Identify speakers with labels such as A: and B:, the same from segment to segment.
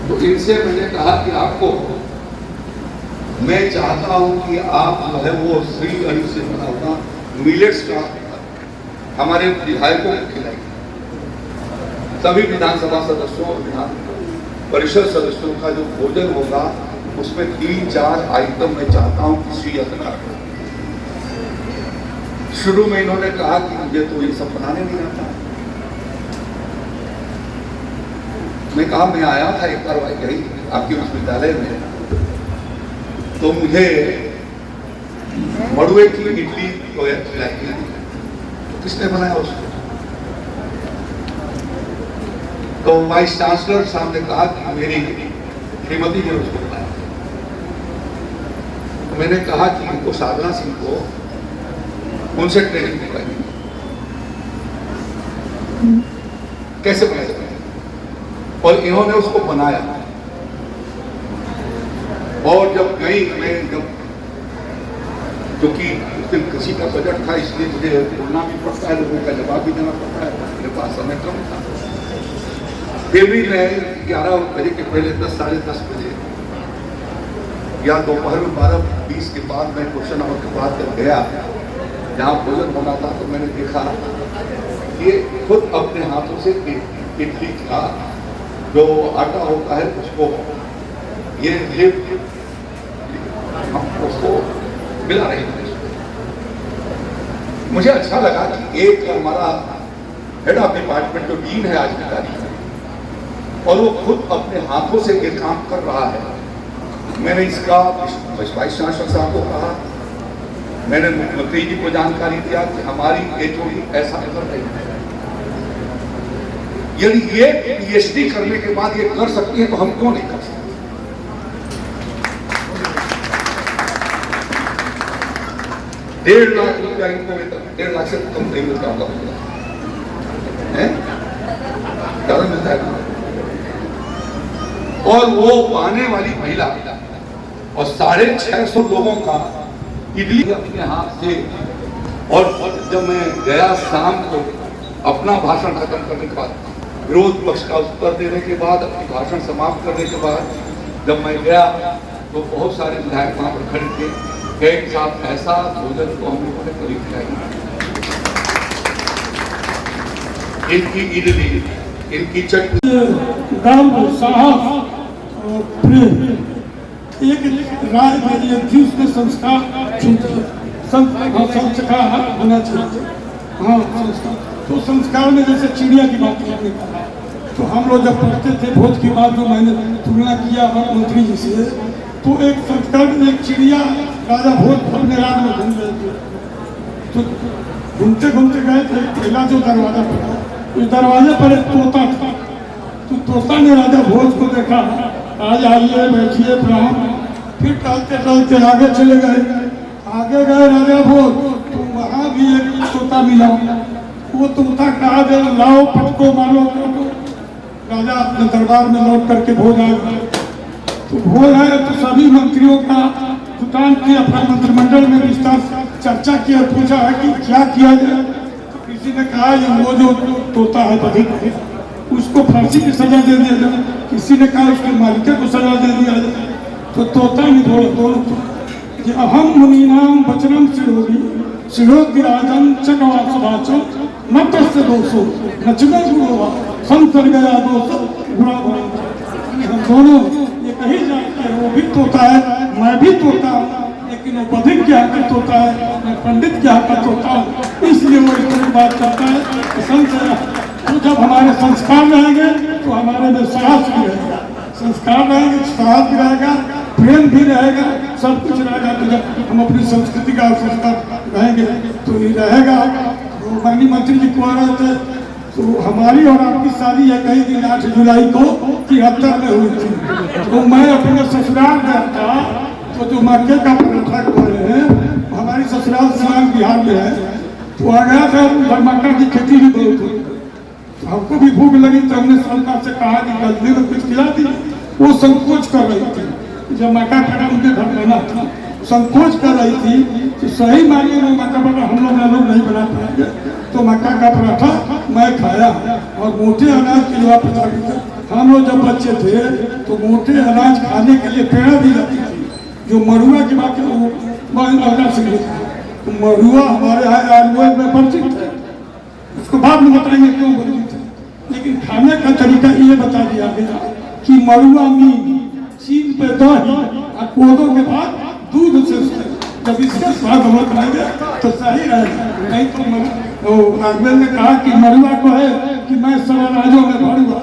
A: तो इनसे मैंने कहा कि आपको मैं चाहता हूं कि आप जो है वो श्री अन्न से बना हुआ मिलेट्स का हमारे विधायकों को खिलाइए। सभी विधानसभा सदस्यों और विधान परिषद सदस्यों का जो भोजन होगा उसमें 3-4 आइटम मैं चाहता हूं कि श्री अन्न का। शुरू में इन्होंने कहा कि मुझे तो ये सब बनाने नहीं आता। मैं कहा मैं आया था एक बार यही आपके विश्वविद्यालय में, तो मुझे मड़ुए की इडली खिलाई, तो किसने बनाया उसको? तो वाइस चांसलर साहब ने कहा कि मेरी श्रीमती ने उसको बनाया। तो मैंने कहा कि इनको साधना सिंह को उनसे ट्रेनिंग दिलवाई, कैसे बनाया जाए, और इन्होंने उसको बनाया। और जब गई मैं, जब क्योंकि उस दिन किसी का बजट था इसलिए मुझे बोलना भी पड़ता है, लोगों का जवाब भी देना पड़ता है, मेरे पास समय कम था। फिर भी मैं 11 बजे के पहले 10, साढ़े 10 बजे या दोपहर में 12:20 के बाद मैं क्वेश्चन आवर के बाद जब गया जहाँ भोजन बना था, तो मैंने देखा ये खुद अपने हाथों से इडली का जो आटा होता है उसको ये हम उसको मिला रहे थे। मुझे अच्छा लगा कि एक हमारा हेड ऑफ डिपार्टमेंट जो डीन है आज की तारीख में, और वो खुद अपने हाथों से ये काम कर रहा है। मैंने इसका वाइस चांसलर साहब को कहा, मैंने मुख्यमंत्री जी को जानकारी दिया कि हमारी एचओडी ऐसा कर रही है। यदि ये पीएचडी करने के बाद ये कर सकती है तो हम क्यों नहीं कर सकते? 1.5 लाख रुपया इनको वेतन, 1.5 लाख से कम नहीं मिलता होगा, ज्यादा मिलता है। और वो पाने वाली महिला और 650 लोगों का इडली अपने हाथ से। और जब मैं गया शाम को अपना भाषण खत्म करने के बाद, विरोध पक्ष का उत्तर देने के बाद, अपनी भाषण समाप्त करने के बाद जब मैं गया तो बहुत सारे विधायक वहां पर खड़े थे। कई साहब ऐसा भोजन तो हम लोगों ने कभी खिलाई, इनकी इडली, इनकी चटनी,
B: एक राय मेरी थी, उसमें संस्कार होना चाहिए। हाँ, संस्कार तो संस्कार में जैसे चिड़िया की बात करने का, तो हम लोग जब पढ़ते थे भोज की बात, जो मैंने तुलना किया मंत्री जी से, तो एक संस्कार में एक चिड़िया राजा भोज अपने राज में घूम रहे थे। तो घूमते घूमते गए थे, पहला जो दरवाजा पड़ा, उस दरवाजे पर एक तोता था। तो तोता ने राजा भोज को देखा, आज आइए बैठिए प्रणाम। फिर टहलते टहलते आगे चले गए। आगे गए राजा भोज, तो वहाँ भी एक तोता मिला। वो तोता कहा दे लाओ पटको मारो। राजा अपने दरबार में लौट करके भोज आ गए। तो भोज आए तो सभी मंत्रियों का जुटान किया, अपना मंत्रिमंडल में विस्तार चर्चा किया, पूछा है कि क्या किया जाए। तो किसी ने कहा ये वो जो तोता है बधिक, उसको फांसी की सजा दे दिया जाए। किसी ने कहा उसके मालिक को सजा दे दिया जाए। तो तोता ने बोला अहम मुनीनाम वचनम शिरोगिराजन चकवासवाचो न तस्य दोषो नचने गुणोवा संतर गया दोष गुणा। हम दोनों ये कही जाते हैं, वो भी तोता है, मैं भी तोता हूँ, लेकिन वो बधिक क्या का तोता है, मैं पंडित क्या का तोता हूँ। इसलिए वो इतनी बात करता है। तो जब हमारे संस्कार रहेंगे तो हमारे में साहस भी रहेगा, संस्कार रहेंगे तो साहस भी रहेगा, प्रेम भी रहेगा, सब कुछ रहेगा। तो जब हम अपनी संस्कृति का संस्कार रहेंगे तो ये रहेगा। तो माननीय मंत्री जी कह रहे थे, तो हमारी और आपकी शादी है कई दिन 8 जुलाई को 73 में हुई थी। तो मैं अपने ससुराल गया था, तो जो मक्के का पराठा खा रहे हैं, हमारी ससुराल सिवान बिहार में है, तो आ गया था, मक्का की खेती भी बहुत हुई। हमको भी भूख लगी तो हमने सरकार से कहा कि गलती में कुछ खिला दी। वो संकोच कर रही थी, जब मक्का पका उनके घर बना था, संकोच कर रही थी कि सही मायने में मक्का पका हम लोग नहीं बना पाएंगे। तो मक्का का पराठा मैं खाया और मोटे अनाज किलो 50 लीटर हम लोग जब बच्चे थे तो मोटे अनाज खाने के लिए पेड़ा दी जाती थी, जो मरुआ की बात है वो अवतार सिंह था। तो मरुआ हमारे यहाँ आयुर्वेद में परिचित है, उसको बाद में बताएंगे क्यों परिचित है। लेकिन खाने का तरीका ये बता दिया गया कि मरुआ मीन, चीन पे दही और कोदो के बाद दूध से जब इसका स्वाद हम लोग खाएंगे तो सही रहेगा। नहीं तो आयुर्वेद ने कहा कि मरुआ को है कि मैं सब अनाजों में भरूंगा,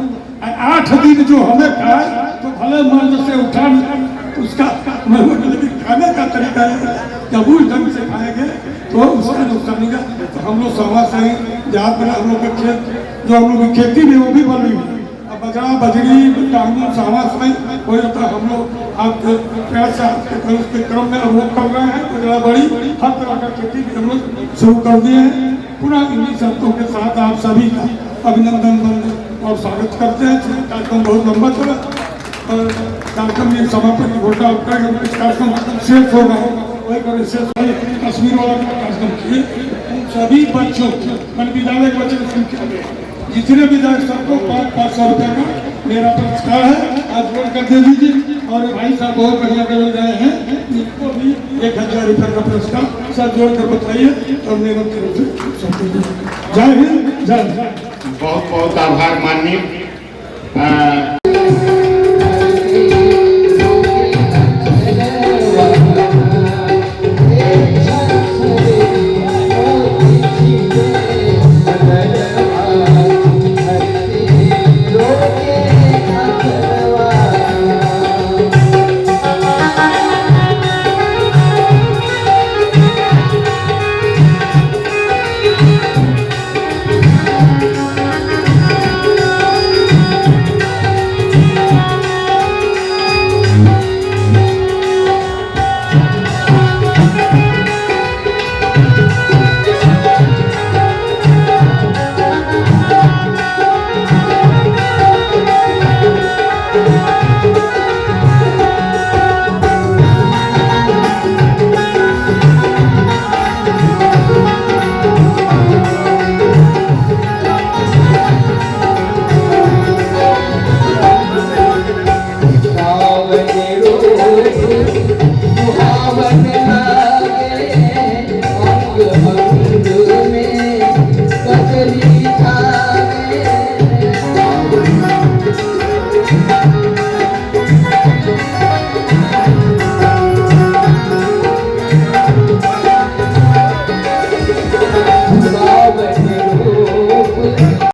B: 8 दिन जो हमें खाए तो भले मर्द से उठा उसका खाने का तरीका है, जब उस ढंग से खाएंगे तो उसका नुकसान होगा। तो हम लोग समाज से जहाँ पर हम लोग के खेत जो हम लोग की खेती में वो भी बन रही है, अब बजरा बजरी टांगू समाज में हो जाता है। हम लोग आप पैसा के क्रम में हम लोग कर रहे हैं, बजरा बड़ी हर तरह का खेती भी हम लोग शुरू कर दिए हैं। पूरा इन्हीं शर्तों के साथ आप सभी का अभिनंदन और स्वागत करते हैं। कार्यक्रम बहुत लंबा चला और कार्यक्रम में समापन की घोषणा करेंगे। इस कार्यक्रम शेष होगा वही करें, शेष तस्वीर वाला कार्यक्रम किए सभी बच्चों मन विद्यालय के बच्चों की संख्या में जितने भी सबको 500 रुपये का मेरा पुरस्कार है, आज जोड़ कर दे दीजिए। और भाई साहब बहुत बढ़िया कर रहे हैं, इनको भी 1000 रुपये का पुरस्कार सब जोड़ कर बताइए और मेरे तरफ से सौंप दीजिए। जय हिंद, जय हिंद।
C: बहुत बहुत आभार माननीय